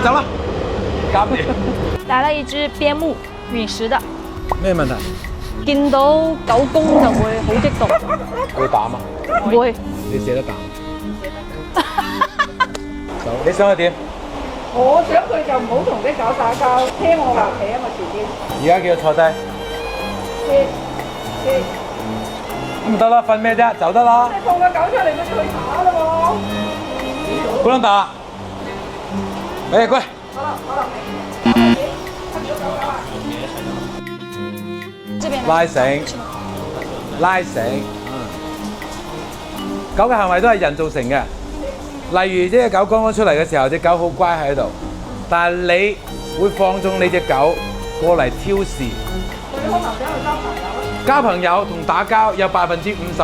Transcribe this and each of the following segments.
走啦，搞掂。帶了一隻邊牧，隕石的。咩問題？見到狗公就會好激動。會打嗎？會。你捨得打？走，你想佢點？我想佢就唔好同啲狗打交，聽我話企啊嘛前邊。而家叫佢坐低。咁唔得啦，瞓咩啫？走得啦。你放個狗出嚟，佢就去打啦喎。不能打。哎，過來。好了好了，這邊拉繩，拉繩。狗嘅行為都係人造成嘅。例如隻狗剛剛出嚟嘅時候，隻狗好乖喺度，但係你會放縱你隻狗過嚟挑事。佢可能想去交朋友。交朋友同打交有50%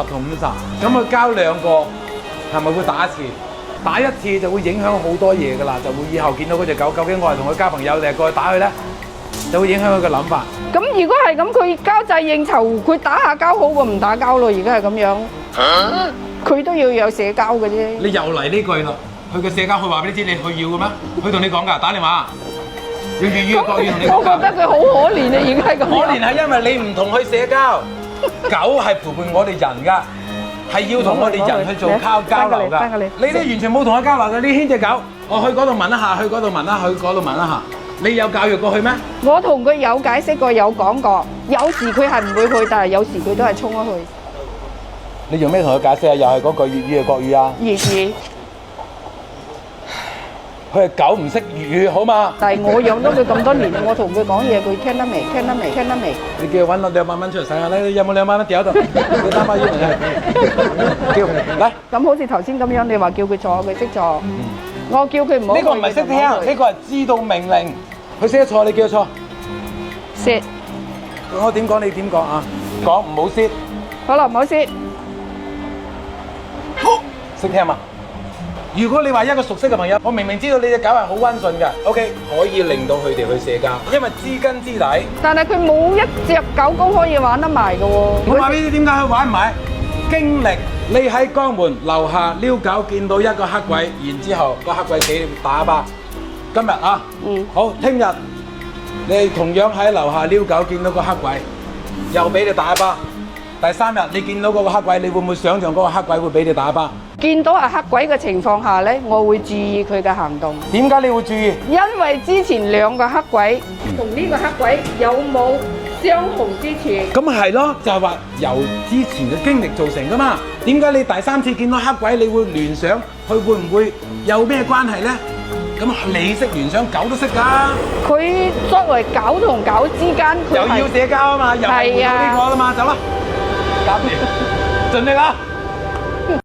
同50%，咁佢交兩個係咪會打一次？打一次就會影響好多嘢㗎啦，就會以後見到嗰隻狗，究竟我係同佢交朋友定係過去打佢咧，就會影響佢嘅諗法。咁如果係咁，佢交際應酬，佢打下交好過唔打交咯。而家係咁樣，佢都要有社交嘅啫。你又嚟呢句啦，佢嘅社交，佢話俾你知你去要嘅咩？佢同你講㗎，打電話，用粵語國語同你講㗎。我覺得佢好可憐啊，而家係咁樣。可憐係因為你唔同佢社交，狗係陪伴我哋人㗎。係要同我哋人去做交流㗎，你都完全冇同佢交流㗎。你牽隻狗，我去嗰度聞一下，去嗰度聞一下，去嗰度聞一下。你有教育過去咩？我同佢有解釋過，有講過。有時佢係唔會去，但係有時佢都係衝咗去。你用咩同佢解釋啊？又係嗰句粵語定國語啊？粵語。佢係狗唔識粵語，好嘛？但係我養咗佢咁多年，我同佢講嘢，佢聽得明，聽得明，聽得明。你叫佢揾200蚊出嚟使下咧，有冇200蚊掉喺度？你擔翻腰嚟叫嚟。咁好似頭先咁樣，你話叫佢坐，佢識坐。我叫佢唔好。呢個唔係識聽，呢個係知道命令。佢識得坐，你叫佢坐。識。我點講你點講啊？講唔好識。好啦，唔好識。識聽嘛？如果你話一個熟悉嘅朋友，我明明知道你隻狗係好溫順嘅 ，OK， 可以令到佢哋去社交，因為知根知底。但係佢冇一隻狗公可以玩得埋嘅喎。我話俾你點解佢玩唔埋？經歷你喺江門樓下遛狗，見到一個黑鬼，然之後個黑鬼俾你打一巴。今日啊，好，聽日你同樣喺樓下遛狗，見到個黑鬼，又俾你打一巴。第3日你見到嗰個黑鬼，你會唔會想象嗰個黑鬼會俾你打一巴？見到係黑鬼嘅情況下咧，我會注意佢嘅行動。點解你會注意？因為之前2個黑鬼同呢個黑鬼有冇相同之處？咁係咯，就係話由之前嘅經歷造成噶嘛。點解你第3次見到黑鬼，你會聯想佢會唔會有咩關係咧？咁你識聯想，狗都識㗎。佢作為狗同狗之間，又要社交啊嘛，又係回到呢個啦嘛，走啦，搞掂，盡力啦！